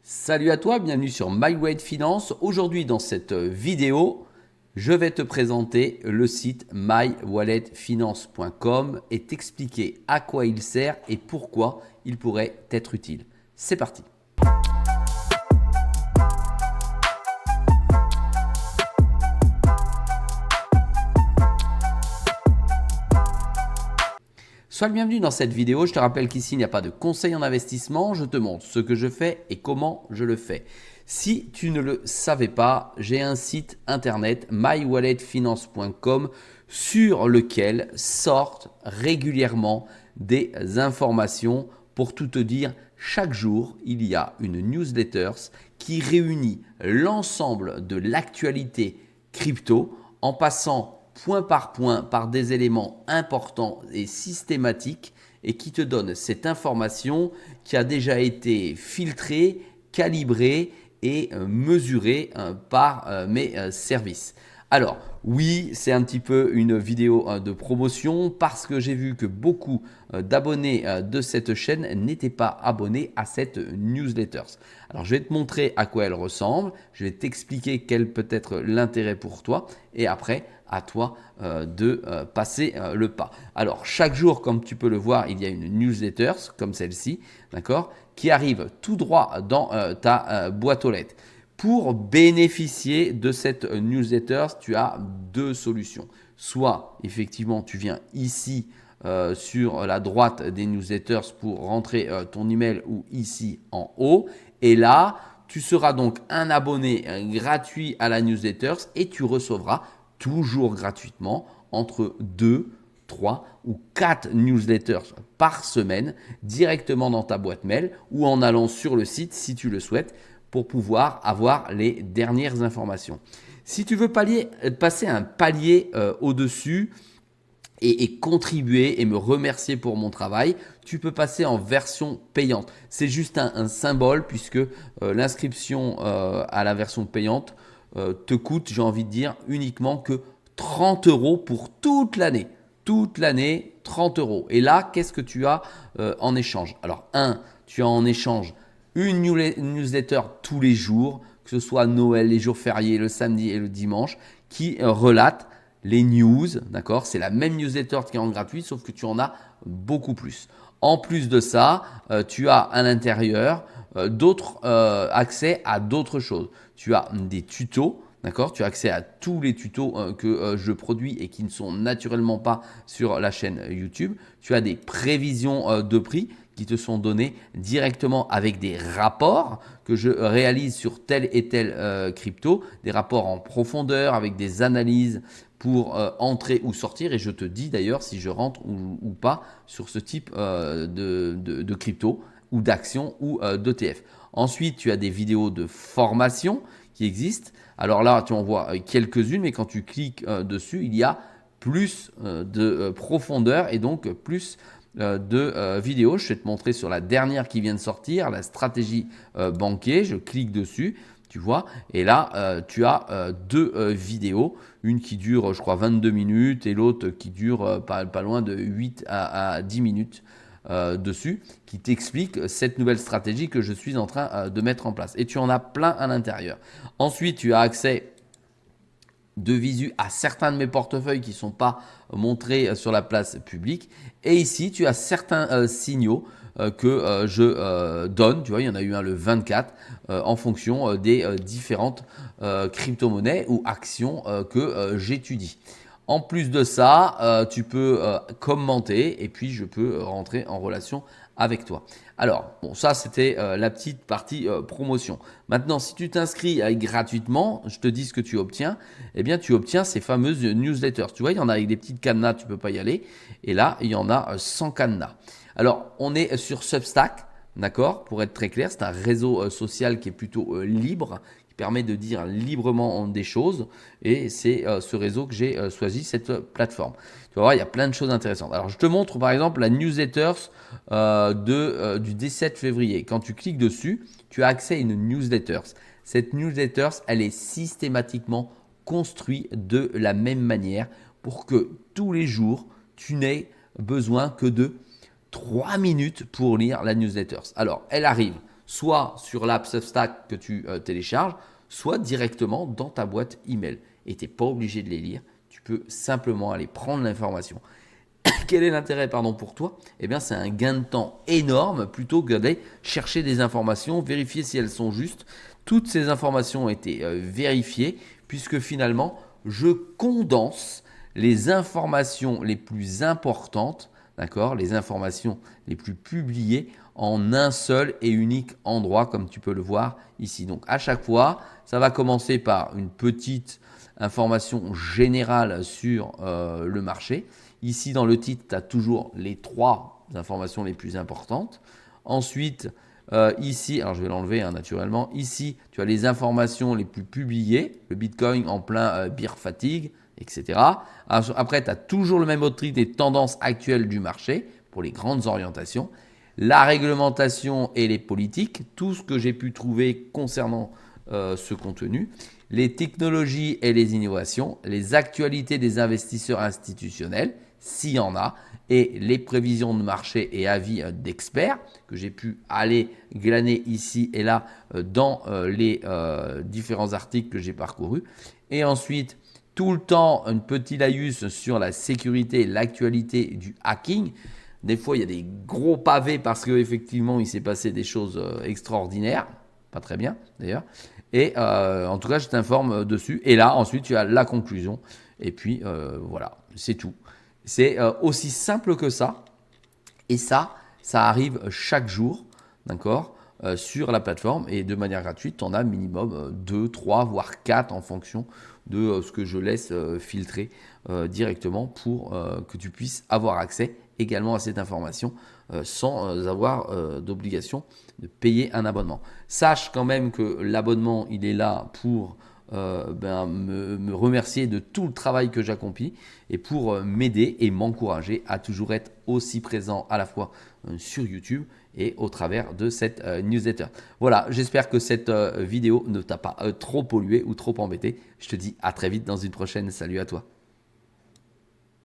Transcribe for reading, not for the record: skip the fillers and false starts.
Salut à toi, bienvenue sur My Way Finance. Aujourd'hui dans cette vidéo, je vais te présenter le site mywalletfinance.com et t'expliquer à quoi il sert et pourquoi il pourrait t'être utile. C'est parti. Sois le bienvenu dans cette vidéo. Je te rappelle qu'ici, il n'y a pas de conseil en investissement. Je te montre ce que je fais et comment je le fais. Si tu ne le savais pas, j'ai un site internet mywalletfinance.com sur lequel sortent régulièrement des informations. Pour tout te dire, chaque jour, il y a une newsletter qui réunit l'ensemble de l'actualité crypto en passant point par des éléments importants et systématiques et qui te donne cette information qui a déjà été filtrée, calibrée et mesurée par mes services. Alors oui, c'est un petit peu une vidéo de promotion parce que j'ai vu que beaucoup d'abonnés de cette chaîne n'étaient pas abonnés à cette newsletter. Alors je vais te montrer à quoi elle ressemble, je vais t'expliquer quel peut être l'intérêt pour toi et après à toi de passer le pas. Alors chaque jour, comme tu peux le voir, il y a une newsletter comme celle-ci, d'accord, qui arrive tout droit dans ta boîte aux lettres. Pour bénéficier de cette newsletter, tu as deux solutions. Soit effectivement tu viens ici sur la droite des newsletters pour rentrer ton email ou ici en haut. Et là, tu seras donc un abonné gratuit à la newsletter et tu recevras toujours gratuitement entre 2, 3 ou 4 newsletters par semaine directement dans ta boîte mail ou en allant sur le site si tu le souhaites pour pouvoir avoir les dernières informations. Si tu veux passer un palier au-dessus et contribuer et me remercier pour mon travail, tu peux passer en version payante. C'est juste un symbole puisque l'inscription à la version payante te coûte, j'ai envie de dire, uniquement que 30 € pour toute l'année. Toute l'année, 30 €. Et là, qu'est-ce que tu as en échange? Alors, tu as en échange une newsletter tous les jours, que ce soit Noël, les jours fériés, le samedi et le dimanche, qui relate les news, d'accord? C'est la même newsletter qui est en gratuit, sauf que tu en as beaucoup plus. En plus de ça, tu as à l'intérieur d'autres accès à d'autres choses. Tu as des tutos, d'accord? Tu as accès à tous les tutos que je produis et qui ne sont naturellement pas sur la chaîne YouTube. Tu as des prévisions de prix qui te sont donnés directement avec des rapports que je réalise sur tel et tel crypto, des rapports en profondeur avec des analyses pour entrer ou sortir et je te dis d'ailleurs si je rentre ou pas sur ce type de crypto ou d'action ou d'ETF. Ensuite, tu as des vidéos de formation qui existent. Alors là, tu en vois quelques-unes, mais quand tu cliques dessus, il y a plus de profondeur et donc plus de vidéos. Je vais te montrer sur la dernière qui vient de sortir, la stratégie banquier. Je clique dessus, tu vois, et là, tu as deux vidéos, une qui dure, je crois, 22 minutes et l'autre qui dure pas loin de 8 à 10 minutes. Dessus qui t'explique cette nouvelle stratégie que je suis en train de mettre en place. Et tu en as plein à l'intérieur. Ensuite, tu as accès de visu à certains de mes portefeuilles qui ne sont pas montrés sur la place publique. Et ici, tu as certains signaux que je donne. Tu vois, il y en a eu un le 24 en fonction des différentes crypto-monnaies ou actions que j'étudie. En plus de ça, tu peux commenter et puis je peux rentrer en relation avec toi. Alors, bon, ça c'était la petite partie promotion. Maintenant, si tu t'inscris gratuitement, je te dis ce que tu obtiens. Eh bien, tu obtiens ces fameuses newsletters. Tu vois, il y en a avec des petites cadenas, tu ne peux pas y aller. Et là, il y en a 100 cadenas. Alors, on est sur Substack, d'accord? Pour être très clair, c'est un réseau social qui est plutôt libre, permet de dire librement des choses et c'est ce réseau que j'ai choisi, cette plateforme. Tu vas voir, il y a plein de choses intéressantes. Alors, je te montre par exemple la newsletter du 17 février. Quand tu cliques dessus, tu as accès à une newsletter. Cette newsletter, elle est systématiquement construite de la même manière pour que tous les jours, tu n'aies besoin que de 3 minutes pour lire la newsletter. Alors, elle arrive soit sur l'app Substack que tu télécharges, soit directement dans ta boîte email. Et tu n'es pas obligé de les lire, tu peux simplement aller prendre l'information. Quel est l'intérêt pour toi? Eh bien, c'est un gain de temps énorme plutôt que d'aller chercher des informations, vérifier si elles sont justes. Toutes ces informations ont été vérifiées puisque finalement, je condense les informations les plus importantes, d'accord, les informations les plus publiées en un seul et unique endroit, comme tu peux le voir ici. Donc, à chaque fois, ça va commencer par une petite information générale sur le marché. Ici, dans le titre, tu as toujours les 3 informations les plus importantes. Ensuite, ici, alors je vais l'enlever naturellement, ici, tu as les informations les plus publiées, le Bitcoin en plein bear fatigue, etc. Après, tu as toujours le même autre titre des tendances actuelles du marché pour les grandes orientations, la réglementation et les politiques, tout ce que j'ai pu trouver concernant ce contenu, les technologies et les innovations, les actualités des investisseurs institutionnels, s'il y en a, et les prévisions de marché et avis d'experts que j'ai pu aller glaner ici et là dans les différents articles que j'ai parcourus. Et ensuite, tout le temps, un petit laïus sur la sécurité et l'actualité du hacking. Des fois, il y a des gros pavés parce qu'effectivement, il s'est passé des choses extraordinaires. Pas très bien, d'ailleurs. Et en tout cas, je t'informe dessus. Et là, ensuite, tu as la conclusion. Et puis, voilà, c'est tout. C'est aussi simple que ça. Et ça arrive chaque jour, d'accord, sur la plateforme. Et de manière gratuite, tu en as minimum 2, 3, voire 4 en fonction de ce que je laisse filtrer directement pour que tu puisses avoir accès également à cette information sans avoir d'obligation de payer un abonnement. Sache quand même que l'abonnement, il est là pour me remercier de tout le travail que j'accomplis et pour m'aider et m'encourager à toujours être aussi présent à la fois sur YouTube et au travers de cette newsletter. Voilà, j'espère que cette vidéo ne t'a pas trop pollué ou trop embêté. Je te dis à très vite dans une prochaine. Salut à toi.